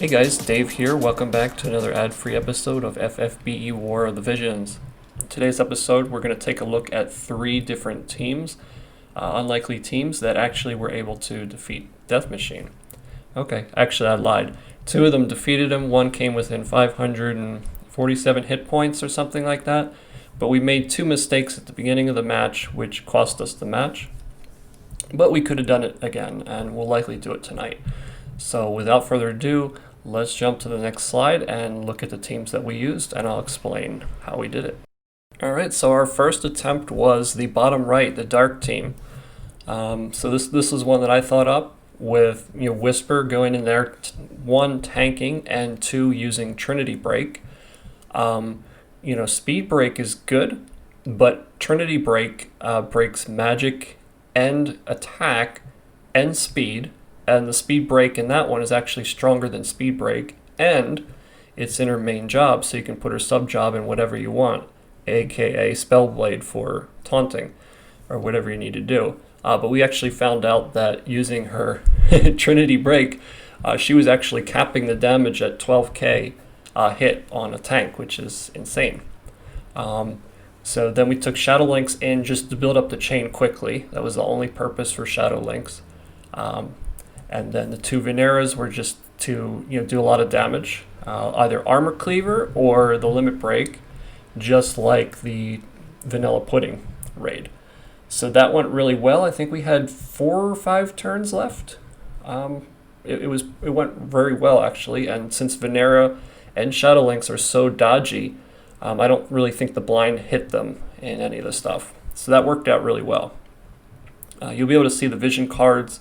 Hey guys, Dave here. Welcome back to another ad-free episode of FFBE War of the Visions. In today's episode, we're going to take a look at 3 different teams, unlikely teams that actually were able to defeat Death Machine. Okay, actually I lied. 2 of them defeated him. 1 came within 547 hit points or something like that. But we made 2 mistakes at the beginning of the match, which cost us the match. But we could have done it again, and we'll likely do it tonight. So without further ado, let's jump to the next slide and look at the teams that we used, and I'll explain how we did it. Alright, so our first attempt was the bottom right, the dark team. So this is one that I thought up with Whisper going in there, 1 tanking and 2 using Trinity Break. Speed Break is good, but Trinity Break breaks magic and attack and speed. And the speed break in that one is actually stronger than speed break, and it's in her main job, so you can put her sub job in whatever you want, aka Spellblade for taunting, or whatever you need to do. But we actually found out that using her Trinity Break, she was actually capping the damage at 12k hit on a tank, which is insane. So then we took Shadow Links in just to build up the chain quickly. That was the only purpose for Shadow Links. And then the 2 Veneras were just to do a lot of damage, either Armor Cleaver or the Limit Break, just like the Vanilla Pudding raid. So that went really well. I think we had 4 or 5 turns left. It went very well actually, and since Venera and Shadow Links are so dodgy, I don't really think the blind hit them in any of the stuff. So that worked out really well. You'll be able to see the vision cards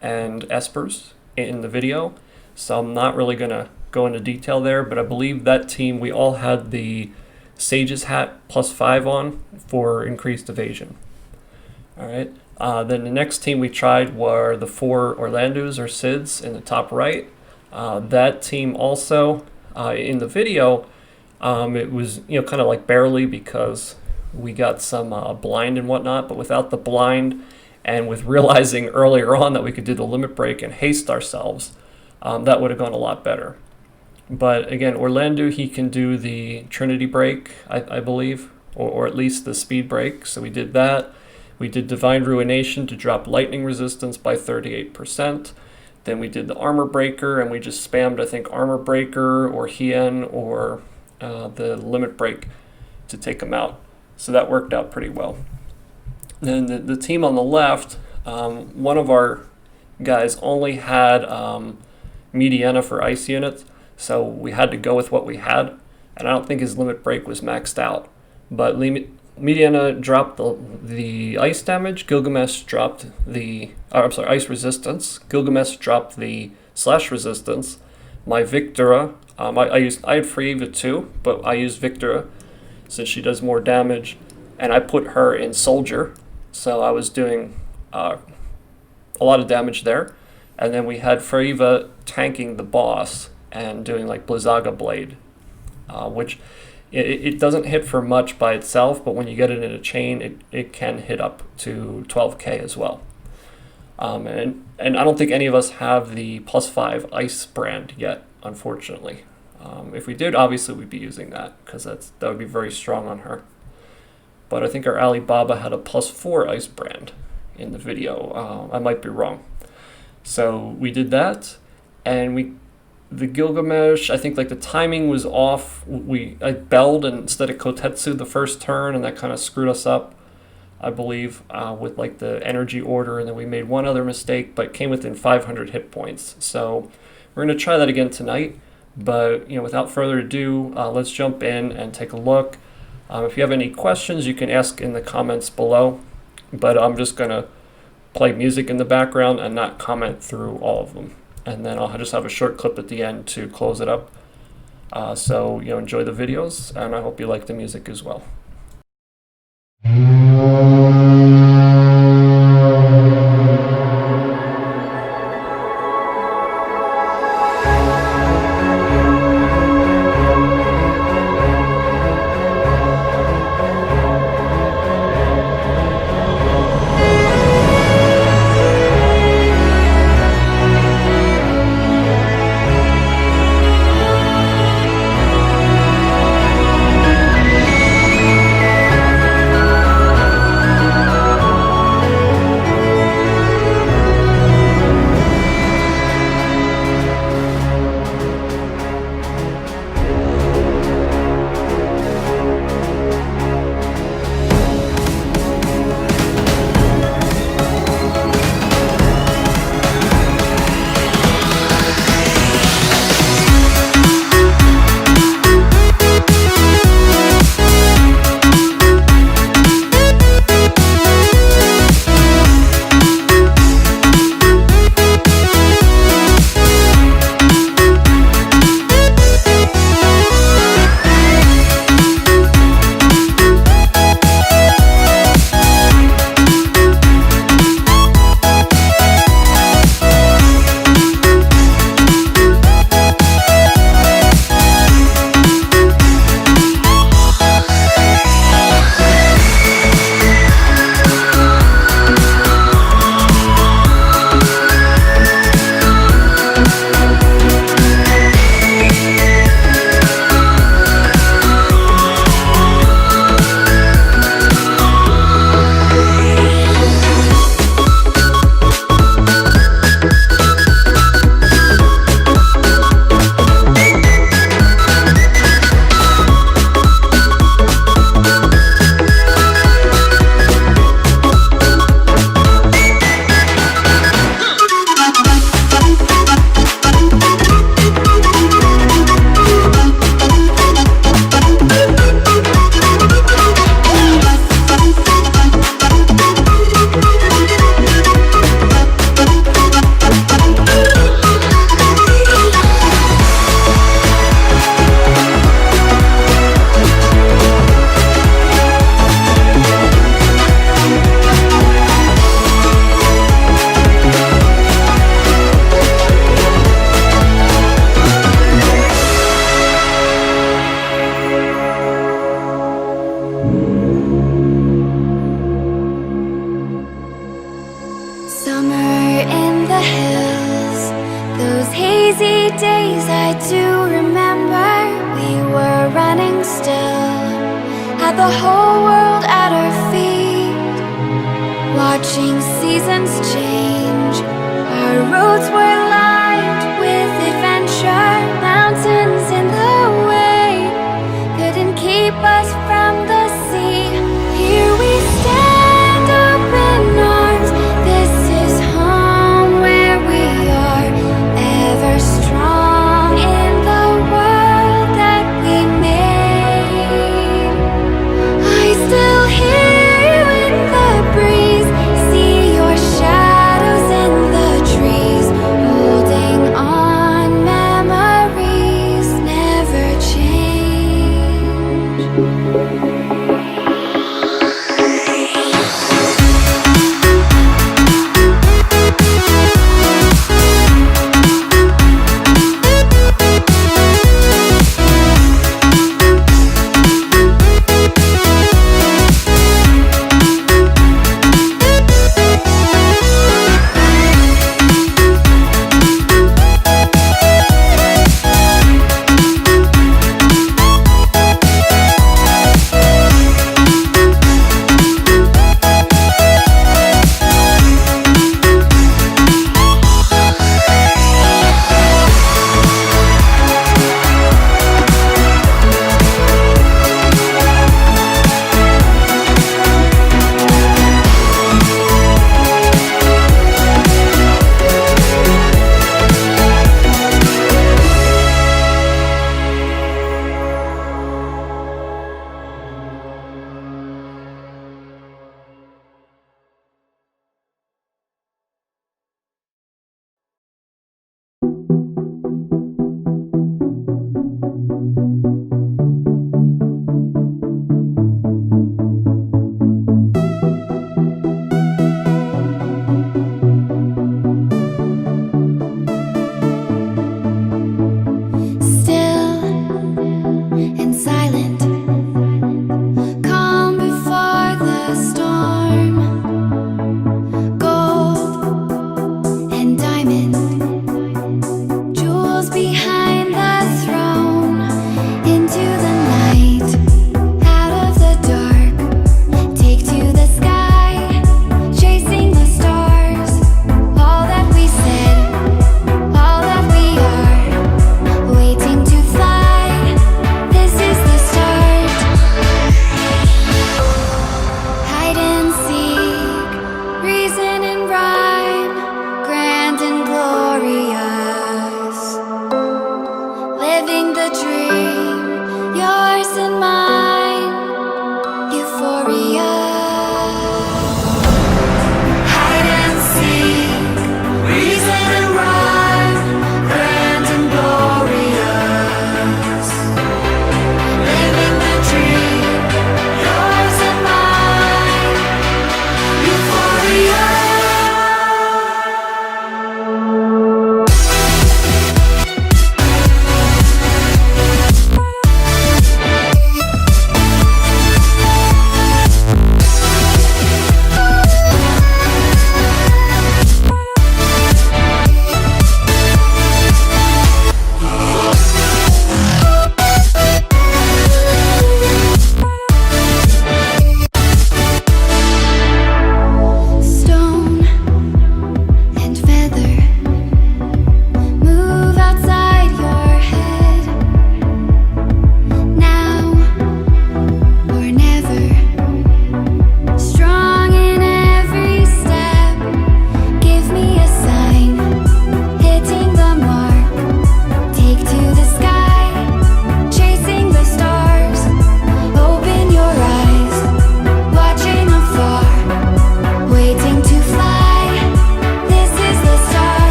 and espers in the video, so I'm not really going to go into detail there, but I believe that team, we all had the Sage's Hat +5 on for increased evasion. Alright, then the next team we tried were the 4 Orlandeaus or Sids in the top right. That team also, in the video, it was kind of like barely, because we got some blind and whatnot, but without the blind, and with realizing earlier on that we could do the Limit Break and haste ourselves, that would have gone a lot better. But again, Orlandeau, he can do the Trinity Break, I believe, or at least the Speed Break, so we did that. We did Divine Ruination to drop lightning resistance by 38%. Then we did the Armor Breaker, and we just spammed, I think, Armor Breaker or Hien or the Limit Break to take him out. So that worked out pretty well. Then the team on the left, one of our guys only had Mediana for ice units, so we had to go with what we had, and I don't think his Limit Break was maxed out. But Mediana dropped the ice damage, Gilgamesh dropped the, ice resistance, Gilgamesh dropped the slash resistance. My Victora, I had Frieva too, but I used Victora since she does more damage, and I put her in Soldier. So I was doing a lot of damage there. And then we had Frieva tanking the boss and doing like Blizzaga Blade, which it doesn't hit for much by itself, but when you get it in a chain, it can hit up to 12k as well. And I don't think any of us have the +5 ice brand yet, unfortunately. If we did, obviously we'd be using that, because that would be very strong on her. But I think our Alibaba had a +4 ice brand in the video. I might be wrong. So we did that, and the Gilgamesh, I think like the timing was off. I belled instead of Kotetsu the first turn, and that kind of screwed us up, I believe, with like the energy order, and then we made one other mistake, but came within 500 hit points. So we're going to try that again tonight. But without further ado, let's jump in and take a look. If you have any questions, you can ask in the comments below, but I'm just going to play music in the background and not comment through all of them. And then I'll just have a short clip at the end to close it up. So enjoy the videos, and I hope you like the music as well. had the whole world at our feet, watching seasons change. Our roads were lined with adventure, mountains in the way couldn't keep us from the sea. Here we stand, open arms. This is home where we are, ever strong in the world that we made. I still hear you in the breeze, see your shadows in the trees, holding on. Memories never change. Still and silent, calm before the storm. Gold and diamond, jewels behind the throne. Into the night, out of the dark, take to the sky, chasing the stars. All that we said, all that we are, waiting to fly. This is the start. Hide and seek, reason and rhyme, grand and glorious. Living the dream, yours and mine, euphoria. Hide and seek, reason and rhyme, grand and glorious. Living the dream, yours and mine, euphoria.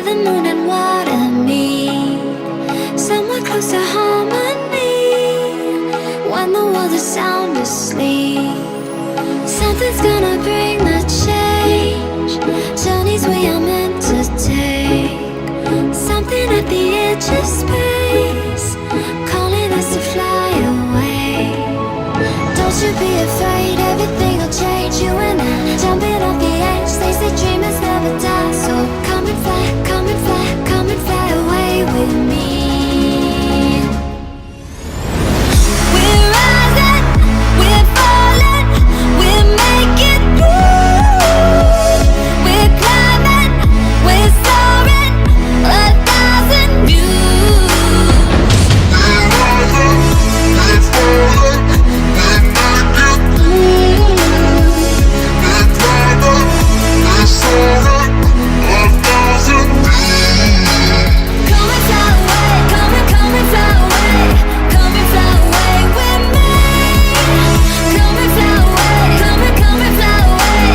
the moon and water meet, somewhere close to harmony. When the world is sound asleep, something's gonna bring the change. Journeys we are meant to take, something at the edge of space, calling us to fly away. Don't you be afraid, everything will change. You and I, jumping off the edge. They say dreamers never die, so come and fly, come and fly, come and fly away with me. We're rising, we're falling, we're making through. We're climbing, we're soaring, 1,000 views. We're rising, we're falling, we're making through. We're climbing, we're soaring, 1,000 views. Come and fly away, come and fly away, come and fly away with me. Come and fly away, come and fly away,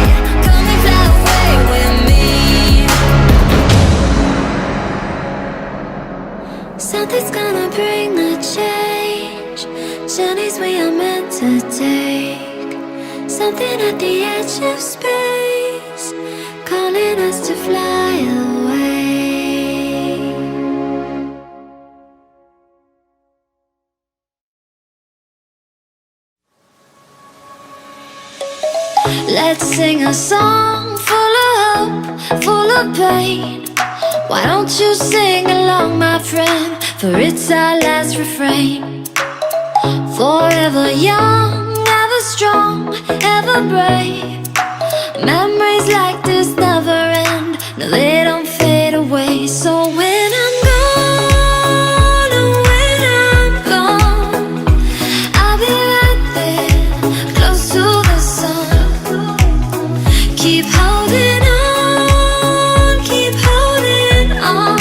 come and fly away with me. Something's gonna bring the change. Journeys we are meant to take, something at the edge of space, calling us to fly away. Let's sing a song full of hope, full of pain. Why don't you sing along, my friend? For it's our last refrain. Forever young, ever strong, ever brave. Memories like this never end, no, they don't fade away. So when I'm gone, oh, when I'm gone, I'll be right there, close to the sun. Keep holding on, keep holding on,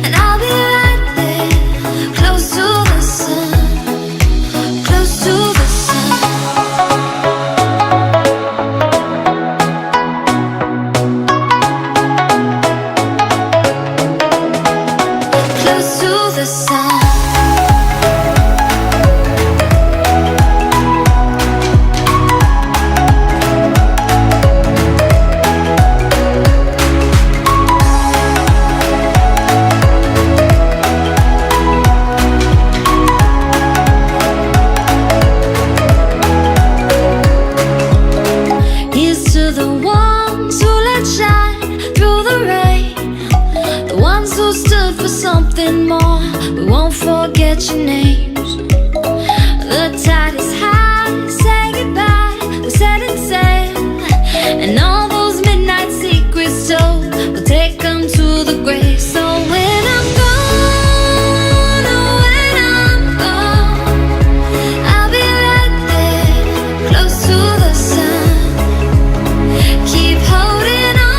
and I'll be right there, close to the sun, close to the sun. Close to the sun. Here's to the ones who let shine through the rain, the ones who stood for something more. We won't forget your names. The tide is high, say goodbye, we're setting sail, and all those midnight secrets told, we'll take them to the grave. So when I'm gone, oh, when I'm gone, I'll be right there, close to the sun. Keep holding on,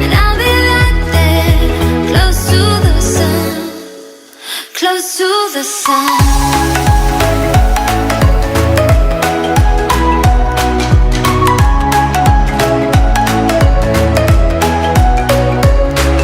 and I'll be right there, close to the sun, close to the sun. Close to the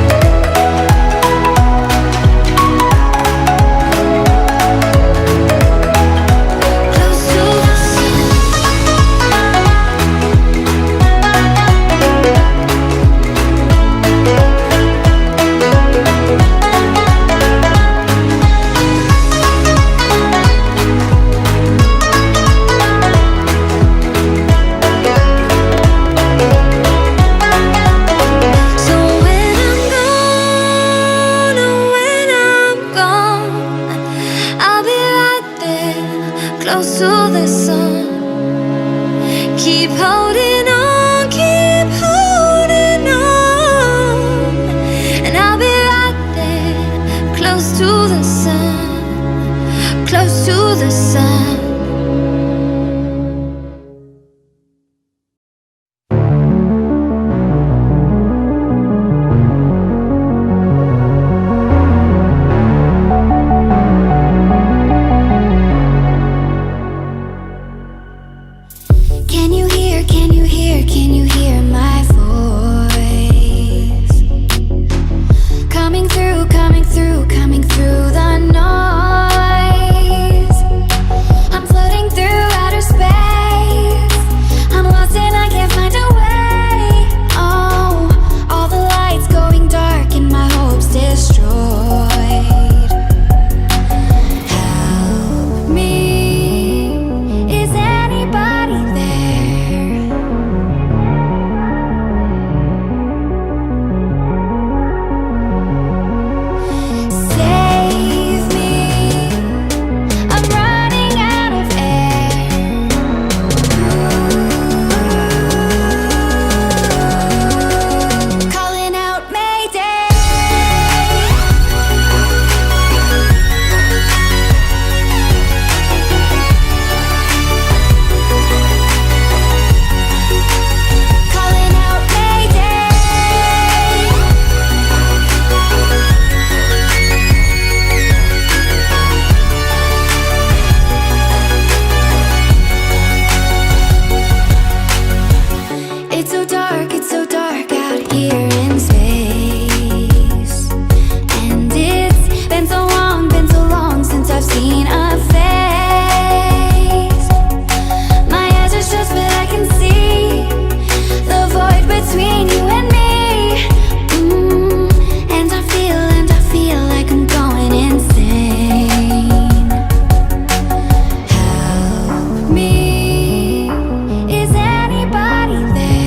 sun. So when I'm gone, oh, when I'm gone, I'll be right there, close to the sun. Keep holding on, and I'll be right there, close to the sun, close to the sun. Can you hear, can you hear, can you hear my voice? Coming through, coming through, coming through the noise. I'm floating through outer space. I'm lost and I can't find a way. Oh, all the lights going dark and my hopes destroyed. Help me, is anybody there? Save me, I'm running out of air. Calling out Mayday. Calling out Mayday. It's so dark out here in space. And it's been so long since I've seen a face. My eyes are shut but I can see the void between you and me. And I feel like I'm going insane. Help me, is anybody there?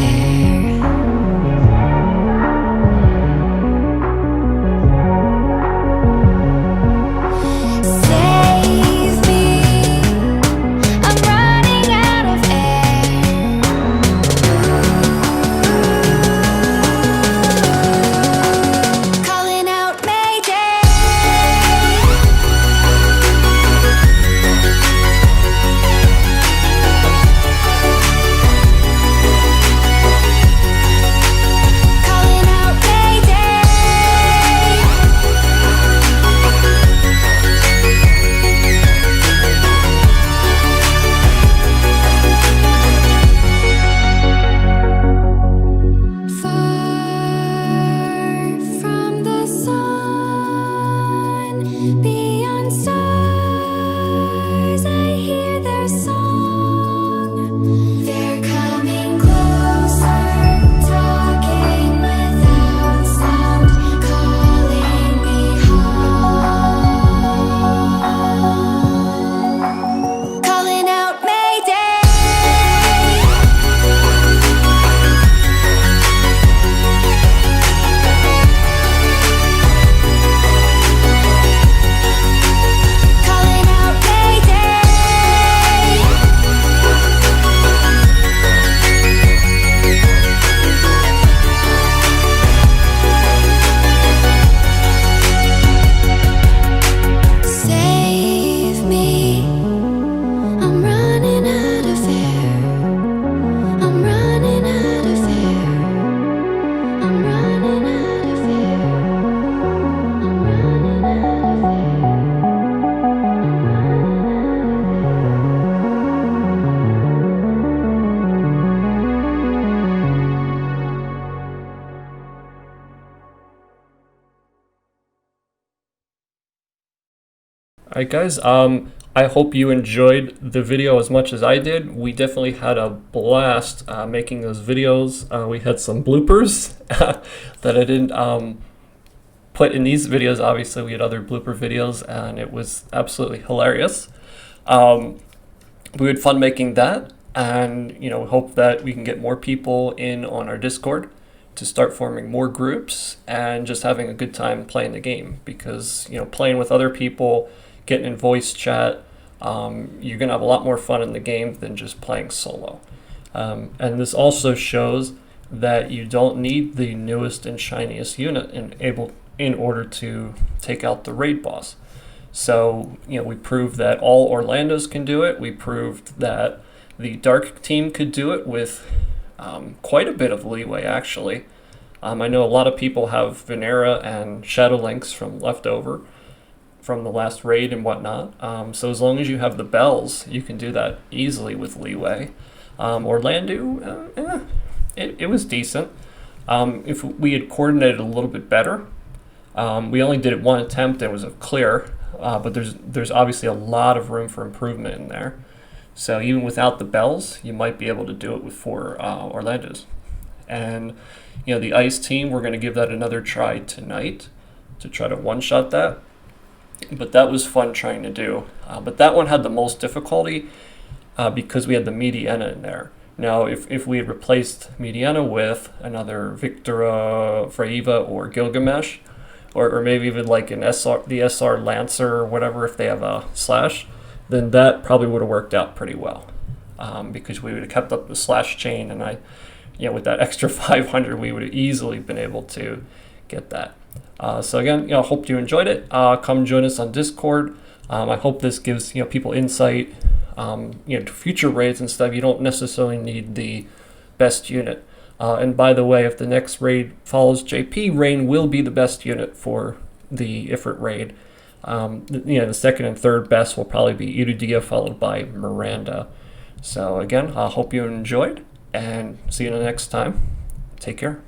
Save me, I'm running out of air. Calling out Mayday. Calling out Mayday. Far from the sun, beyond stars, I hear their song. They're coming closer, talking without sound, calling me home. Calling out Mayday. Calling out Mayday. Save me, I'm running out of air. I'm running out of air. I'm running out of air. I'm running out of air. Alright guys, I hope you enjoyed the video as much as I did. We definitely had a blast making those videos. We had some bloopers that I didn't put in these videos. Obviously we had other blooper videos and it was absolutely hilarious. We had fun making that, and hope that we can get more people in on our Discord to start forming more groups and just having a good time playing the game, because playing with other people, getting in voice chat, you're gonna have a lot more fun in the game than just playing solo. And this also shows that you don't need the newest and shiniest unit in order to take out the raid boss. So we proved that all Orlandos can do it. We proved that the dark team could do it with quite a bit of leeway, actually. I know a lot of people have Venera and Shadow Links from Leftover, from the last raid and whatnot. So as long as you have the bells, you can do that easily with leeway. Orlandeau, it was decent. If we had coordinated a little bit better, we only did it one attempt and it was a clear, but there's obviously a lot of room for improvement in there. So even without the bells, you might be able to do it with 4 Orlandeaus. And the ice team, we're going to give that another try tonight to try to one-shot that. But that was fun trying to do. But that one had the most difficulty because we had the Mediana in there. Now, if we had replaced Mediana with another Victora, Fraiva, or Gilgamesh, or maybe even like the SR Lancer or whatever, if they have a slash, then that probably would have worked out pretty well, because we would have kept up the slash chain, and with that extra 500, we would have easily been able to get that. So again, I hope you enjoyed it. Come join us on Discord. I hope this gives people insight, to future raids and stuff. You don't necessarily need the best unit. And by the way, if the next raid follows JP, Rain will be the best unit for the Ifrit raid. The second and third best will probably be Irudia, followed by Miranda. So again, I hope you enjoyed, and see you the next time. Take care.